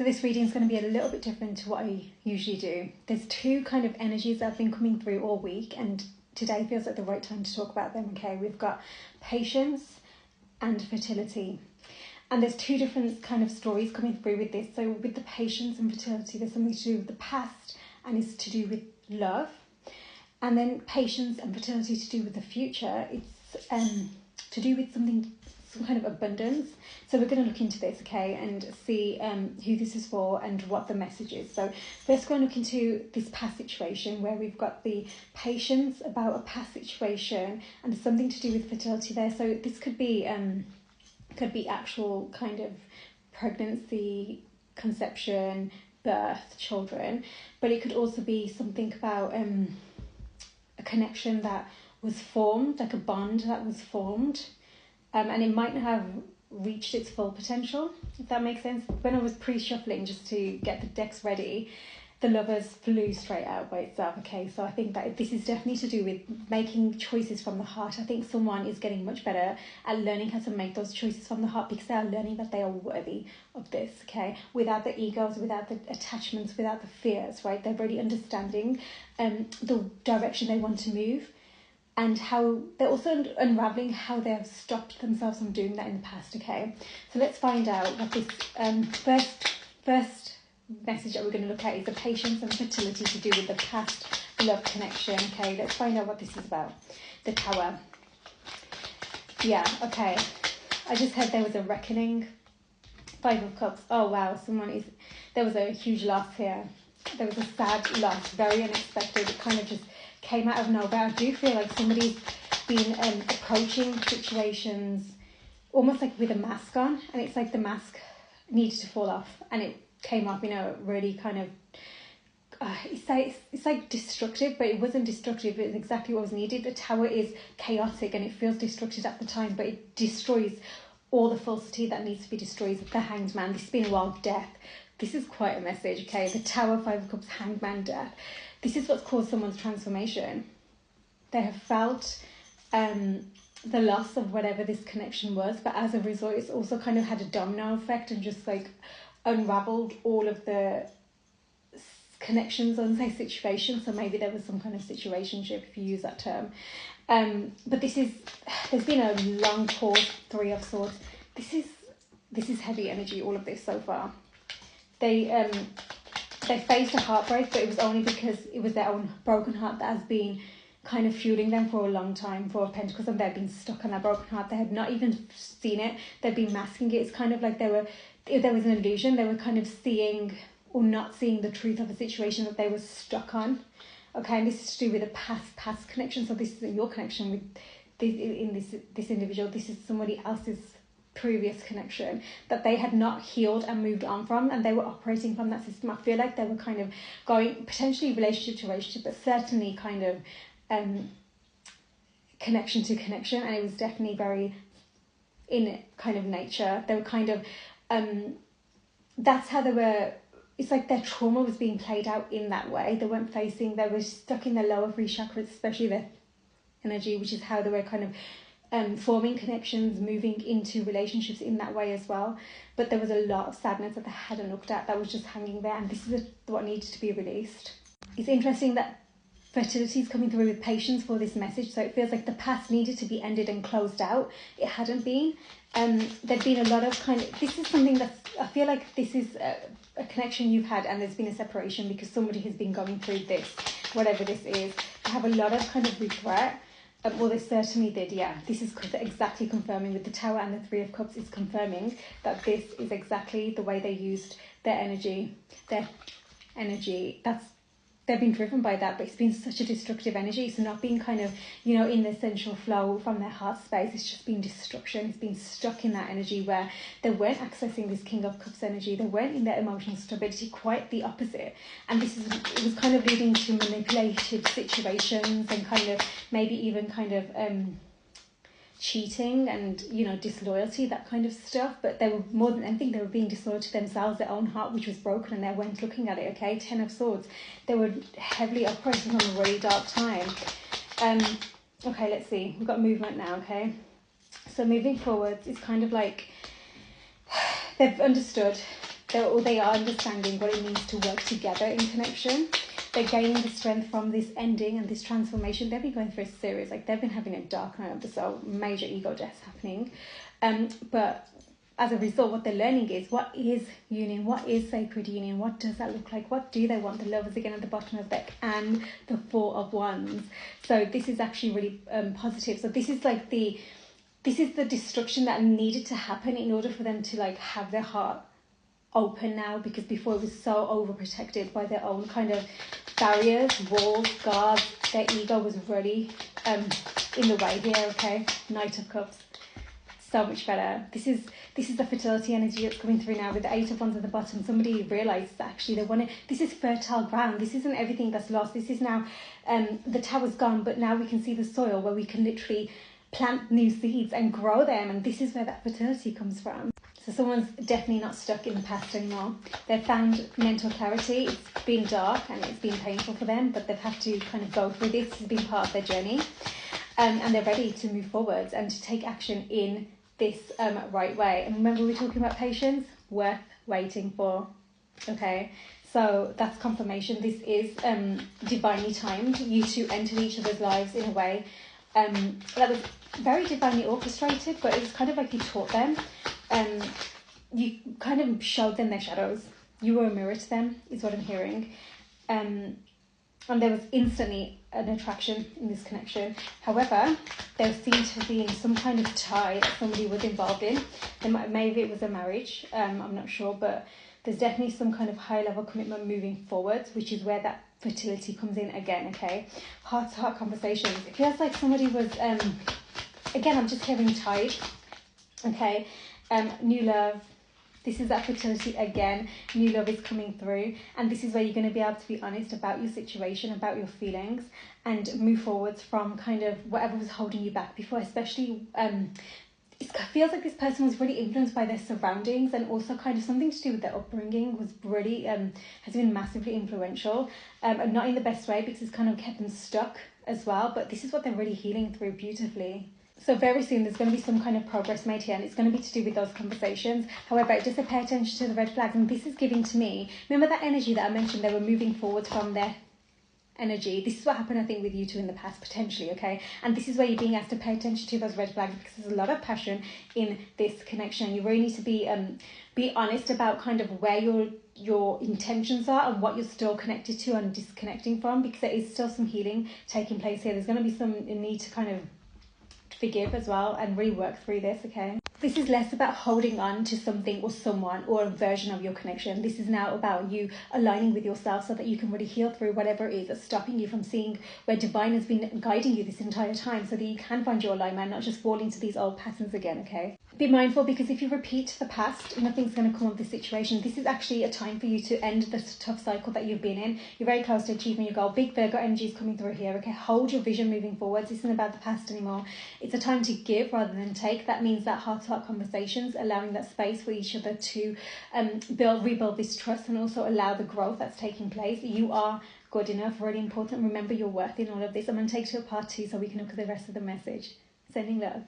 So this reading is going to be a little bit different to what I usually do. There's two kind of energies that have been coming through all week, and today feels like the right time to talk about them. Okay, we've got patience and fertility. And there's two different kind of stories coming through with this. So with the patience and fertility, there's something to do with the past and it's to do with love. And then patience and fertility to do with the future. It's to do with some kind of abundance. So we're going to look into this, okay, and see who this is for and what the message is. So first we're going to look into this past situation where we've got the patience about a past situation and something to do with fertility there. So this could be actual kind of pregnancy, conception, birth, children, but it could also be something about a connection that was formed, like a bond that was formed. And it might not have reached its full potential, if that makes sense. When I was pre-shuffling just to get the decks ready, the Lovers flew straight out by itself. Okay, so I think that this is definitely to do with making choices from the heart. I think someone is getting much better at learning how to make those choices from the heart because they are learning that they are worthy of this, okay? Without the egos, without the attachments, without the fears, right? They're really understanding the direction they want to move. And how they're also unraveling how they have stopped themselves from doing that in the past, okay? So let's find out what this first message that we're going to look at is the patience and fertility to do with the past love connection, okay? Let's find out what this is about. The Tower. Yeah, okay. I just heard there was a reckoning. 5 of Cups. Oh, wow. There was a huge loss here. There was a sad loss, very unexpected. It kind of just came out of nowhere. I do feel like somebody's been approaching situations almost like with a mask on, and it's like the mask needed to fall off and it came off, really kind of it's like destructive, but it wasn't destructive. It was exactly what was needed. The Tower is chaotic and it feels destructive at the time, but it destroys all the falsity that needs to be destroyed. The Hanged Man. This has been a while of death. This is quite a message, okay? The Tower, 5 of Cups, Hanged Man, death. This is what's caused someone's transformation. They have felt the loss of whatever this connection was, but as a result, it's also kind of had a domino effect and just like unraveled all of the connections on, say, situations. So maybe there was some kind of situationship, if you use that term. But there's been a long pause. 3 of Swords. This is heavy energy, all of this so far. They faced a heartbreak, but it was only because it was their own broken heart that has been kind of fueling them for a long time. 4 of Pentacles, and they've been stuck on that broken heart. They had not even seen it. They've been masking it. It's kind of like there was an illusion. They were kind of seeing or not seeing the truth of a situation that they were stuck on. Okay, and this is to do with a past connection. So this isn't your connection with this individual. This is somebody else's previous connection that they had not healed and moved on from, and they were operating from that system. I feel like they were kind of going potentially relationship to relationship, but certainly kind of connection to connection, and it was definitely very in kind of nature. They were kind of that's how they were. It's like their trauma was being played out in that way. They were stuck in their lower 3 chakras, especially their energy, which is how they were kind of forming connections, moving into relationships in that way as well. But there was a lot of sadness that they hadn't looked at that was just hanging there, and this is what needed to be released. It's interesting that fertility is coming through with patience for this message, so it feels like the past needed to be ended and closed out. It hadn't been. There'd been a lot of this is something that's, I feel like this is a connection you've had, and there's been a separation because somebody has been going through this, whatever this is. They have a lot of kind of regret. Well, they certainly did, yeah. This is exactly confirming with the Tower, and the 3 of Cups is confirming that this is exactly the way they used their energy. They've been driven by that, but it's been such a destructive energy. It's not been kind of, in the sensual flow from their heart space. It's just been destruction. It's been stuck in that energy where they weren't accessing this King of Cups energy. They weren't in their emotional stability, quite the opposite. And it was kind of leading to manipulated situations and kind of maybe even kind of cheating and disloyalty, that kind of stuff. But they were, more than anything, they were being disloyal to themselves, their own heart, which was broken, and they weren't looking at it. Okay, 10 of Swords. They were heavily operating on a really dark time. Okay, let's see, we've got movement now. Okay, so moving forwards, it's kind of like they've understood they are understanding what it means to work together in connection. They're gaining the strength from this ending and this transformation. They've been going through a series, like they've been having a dark night of the soul, major ego deaths happening. But as a result, what they're learning is, what is union? What is sacred union? What does that look like? What do they want? The Lovers again at the bottom of the deck and the Four of Wands. So this is actually really positive. So this is like this is the destruction that needed to happen in order for them to like have their heart open now, because before it was so overprotected by their own kind of barriers, walls, guards. Their ego was really in the way here. Okay, Knight of Cups. So much better. This is the fertility energy that's coming through now with the Eight of Wands at the bottom. Somebody realised that actually they want to. This is fertile ground. This isn't everything that's lost. This is now the tower's gone, but now we can see the soil where we can literally plant new seeds and grow them. And this is where that fertility comes from. So someone's definitely not stuck in the past anymore. They've found mental clarity. It's been dark and it's been painful for them, but they've had to kind of go through this. This has been part of their journey. And they're ready to move forwards and to take action in this right way. And remember, we're talking about patience, worth waiting for. Okay, so that's confirmation. This is divinely timed. You two entered each other's lives in a way that was very divinely orchestrated, but it was kind of like you taught them. You kind of showed them their shadows. You were a mirror to them, is what I'm hearing. And there was instantly an attraction in this connection. However, there seemed to be some kind of tie that somebody was involved in. Maybe it was a marriage, I'm not sure, but there's definitely some kind of high level commitment moving forwards, which is where that fertility comes in again. Okay, heart to heart conversations. It feels like somebody was again, I'm just hearing tied. Okay, new love. This is that fertility again. New love is coming through, and this is where you're going to be able to be honest about your situation, about your feelings, and move forwards from kind of whatever was holding you back before. Especially it feels like this person was really influenced by their surroundings, and also kind of something to do with their upbringing was really has been massively influential, and not in the best way, because it's kind of kept them stuck as well. But this is what they're really healing through beautifully. So very soon there's going to be some kind of progress made here, and it's going to be to do with those conversations. However, just to pay attention to the red flags, and this is giving to me, remember that energy that I mentioned, they were moving forward from their energy. This is what happened, I think, with you two in the past, potentially, okay? And this is where you're being asked to pay attention to those red flags, because there's a lot of passion in this connection. You really need to be honest about kind of where your intentions are and what you're still connected to and disconnecting from, because there is still some healing taking place here. There's going to be some need to kind of forgive as well and really work through this. Okay, this is less about holding on to something or someone or a version of your connection. This is now about you aligning with yourself so that you can really heal through whatever it is that's stopping you from seeing where divine has been guiding you this entire time, so that you can find your alignment, not just fall into these old patterns again. Okay, be mindful, because if you repeat the past, nothing's going to come of this situation. This is actually a time for you to end this tough cycle that you've been in. You're very close to achieving your goal. Big Virgo energy is coming through here. Okay, hold your vision moving forwards. This isn't about the past anymore. It's a time to give rather than take. That means that heart-to-heart conversations, allowing that space for each other to rebuild this trust, and also allow the growth that's taking place. You are good enough, really important. Remember your worth in all of this. I'm going to take to a part 2 so we can look at the rest of the message. Sending love.